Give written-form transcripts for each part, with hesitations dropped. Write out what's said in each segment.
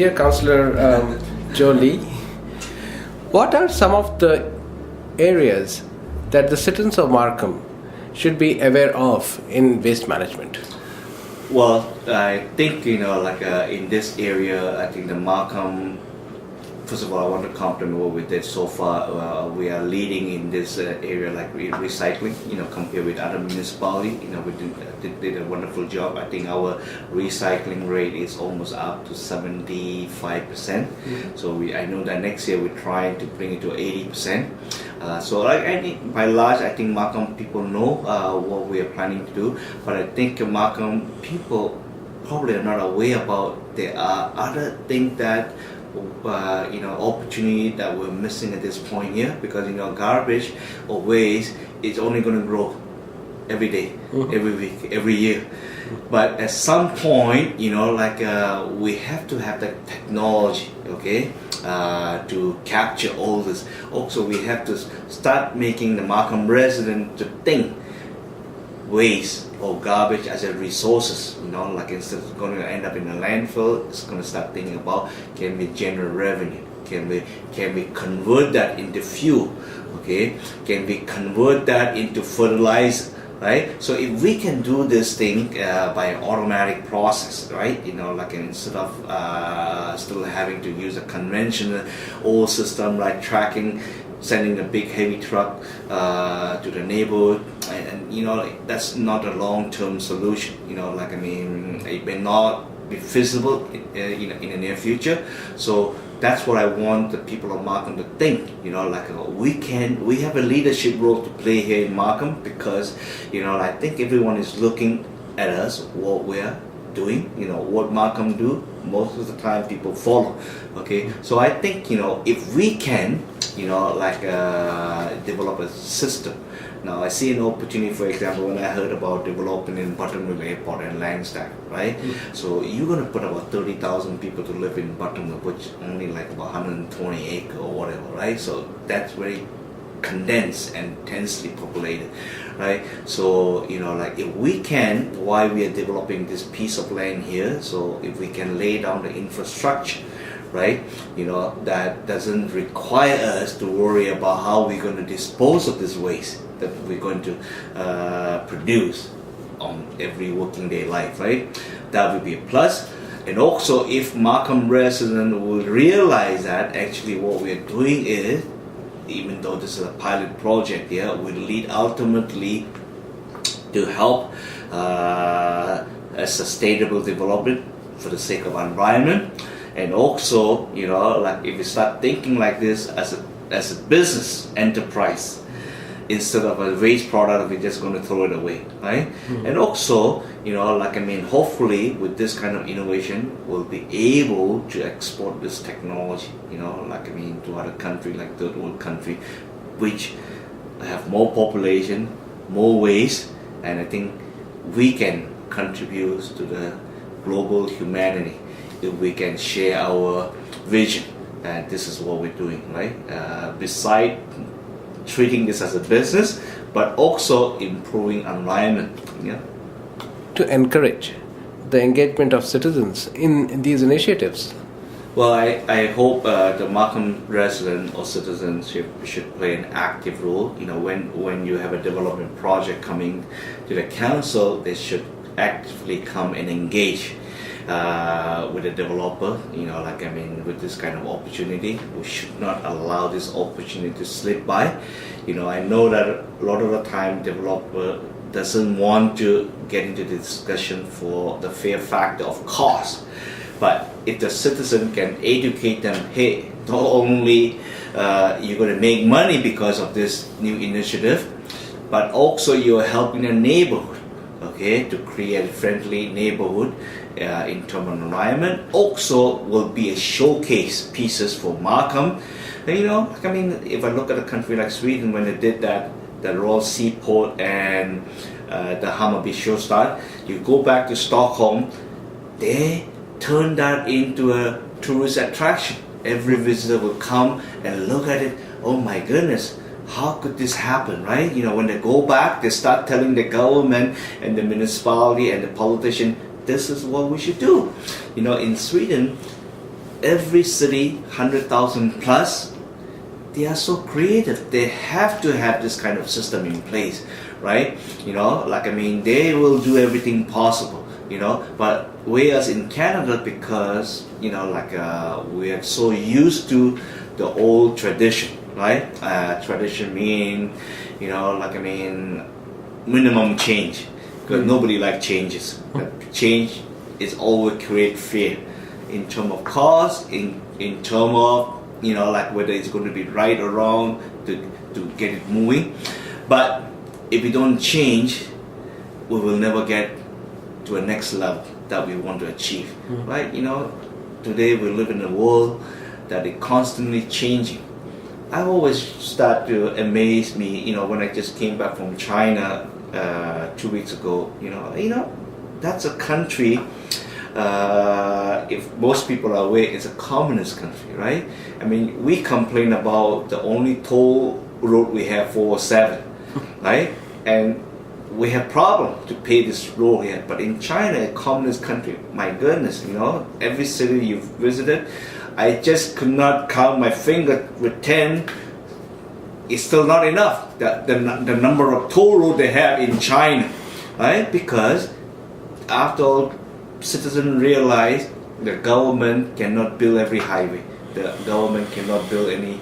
Dear Councillor Jolie, what are some of the areas that the citizens of Markham should be aware of in waste management? Well, I think, in this area, I think the Markham, first of all, I want to compliment what we did so far. We are leading in this area, like recycling, compared with other municipalities. We did a wonderful job. I think our recycling rate is almost up to 75%. Mm-hmm. So I know that next year we're trying to bring it to 80%. So by large, I think Markham people know what we are planning to do. But I think Markham people probably are not aware about there are other things that opportunity that we're missing at this point here, because garbage or waste is only going to grow every day, mm-hmm. every week, every year. But at some point, we have to have the technology, okay, to capture all this. Also, we have to start making the Markham resident to think waste or garbage as a resources, instead of going to end up in a landfill, it's going to start thinking about, can we generate revenue, can we convert that into fuel, okay, can we convert that into fertilizer, right? So if we can do this thing by an automatic process, right, instead of still having to use a conventional old system like tracking, sending a big heavy truck to the neighborhood, and that's not a long-term solution. It may not be feasible in the near future. So that's what I want the people of Markham to think. We have a leadership role to play here in Markham, because I think everyone is looking at us, what we're doing, what Markham do. Most of the time people follow, okay. So I think if we can develop a system. Now I see an opportunity, for example, when I heard about developing in Buttermilk Airport and Langstaff, right? Mm-hmm. So you're going to put about 30,000 people to live in Buttermilk, which only like about 120 acres or whatever, right? So that's very condensed and densely populated, right? So if we can, while we are developing this piece of land here, so if we can lay down the infrastructure, right, that doesn't require us to worry about how we're going to dispose of this waste that we're going to produce on every working day life, right? That would be a plus. And also, if Markham residents will realize that actually what we're doing is, even though this is a pilot project here, will lead ultimately to help a sustainable development for the sake of environment. And also, if we start thinking like this as a business enterprise, instead of a waste product, we're just going to throw it away, right? Mm-hmm. And also, hopefully with this kind of innovation, we'll be able to export this technology, to other countries, like third world country, which have more population, more waste, and I think we can contribute to the global humanity if we can share our vision. And this is what we're doing, right? Beside treating this as a business, but also improving environment. Yeah. To encourage the engagement of citizens in these initiatives. Well, I hope the Markham resident or citizens should play an active role. When you have a development project coming to the council, they should actively come and engage with the developer, with this kind of opportunity. We should not allow this opportunity to slip by. I know that a lot of the time developer doesn't want to get into the discussion for the fear factor of cost. But if the citizen can educate them, hey, not only you're going to make money because of this new initiative, but also you're helping a neighborhood, okay, to create a friendly neighborhood in terms of environment. Also will be a showcase pieces for Markham. And, if I look at a country like Sweden, when they did that, the Royal Seaport and the Hammarby Showstad, you go back to Stockholm, they turn that into a tourist attraction. Every visitor will come and look at it. Oh my goodness, how could this happen, right? When they go back, they start telling the government and the municipality and the politician, this is what we should do. In Sweden, every city, 100,000 plus, they are so creative. They have to have this kind of system in place, right? They will do everything possible, But we as in Canada, because, we are so used to the old tradition, right? Tradition mean, minimum change. Because nobody likes changes. Change is always create fear in terms of cost, in terms of whether it's going to be right or wrong to get it moving. But if we don't change, we will never get to a next level that we want to achieve, right? Today we live in a world that is constantly changing. I always start to amaze me, when I just came back from China 2 weeks ago. That's a country. If most people are aware, it's a communist country, right? We complain about the only toll road we have 407, right? And we have problem to pay this road here. But in China, a communist country, my goodness, every city you've visited, I just could not count my finger with 10. It's still not enough. The number of toll roads they have in China, right? Because after all, citizens realize the government cannot build every highway. The government cannot build any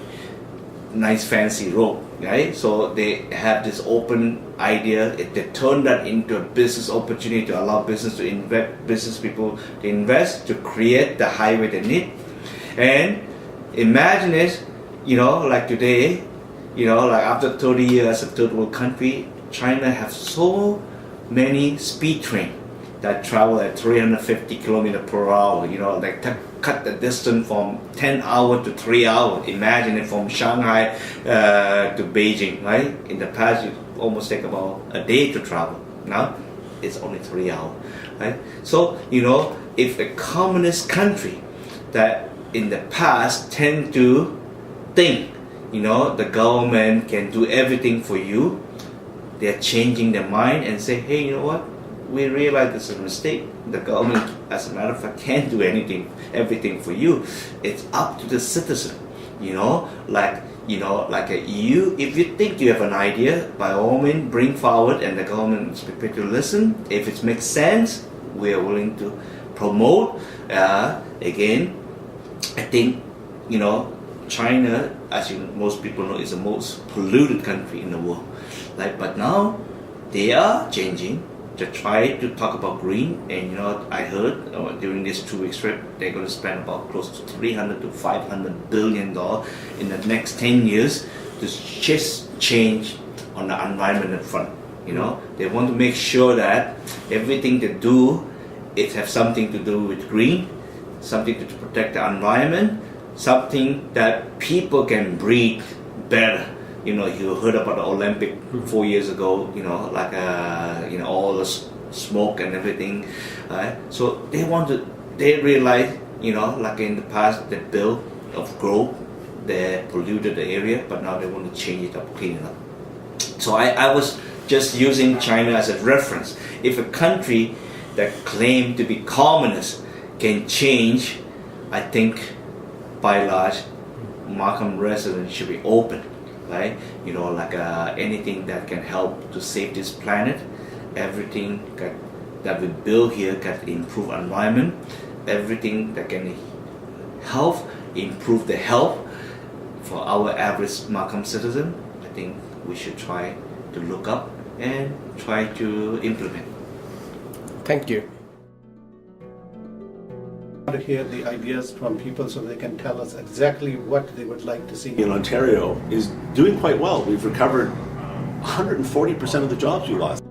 nice fancy road, right? So they have this open idea. They turn that into a business opportunity to allow business people to invest, to create the highway they need. And imagine it, like today, after 30 years as a third world country, China has so many speed trains that travel at 350 kilometers per hour, cut the distance from 10 hours to 3 hours. Imagine it from Shanghai to Beijing, right? In the past, it almost take about a day to travel. Now, it's only 3 hours, right? So, if a communist country that in the past tend to think, the government can do everything for you, they're changing their mind and say, hey, you know what? We realize this is a mistake. The government, as a matter of fact, can't do everything for you. It's up to the citizen. If you think you have an idea, by all means, bring forward, and the government is prepared to listen. If it makes sense, we are willing to promote. Again, I think, China, as most people know, is the most polluted country in the world. But now they are changing to try to talk about green, and I heard during this 2 week trip they're going to spend about close to $300 to $500 billion in the next 10 years to just change on the environmental front. They want to make sure that everything they do, it has something to do with green, something to protect the environment, something that people can breathe better. You heard about the Olympic 4 years ago, all the smoke and everything, right? So they realize, in the past, they built of growth, they polluted the area, but now they want to change it up, clean it up. So I was just using China as a reference. If a country that claimed to be communist can change, I think, by and large, Markham residents should be open. Right? Anything that can help to save this planet, everything that we build here can improve environment, everything that can help improve the health for our average Markham citizen, I think we should try to look up and try to implement. Thank you. To hear the ideas from people so they can tell us exactly what they would like to see. In Ontario is doing quite well. We've recovered 140% of the jobs we lost.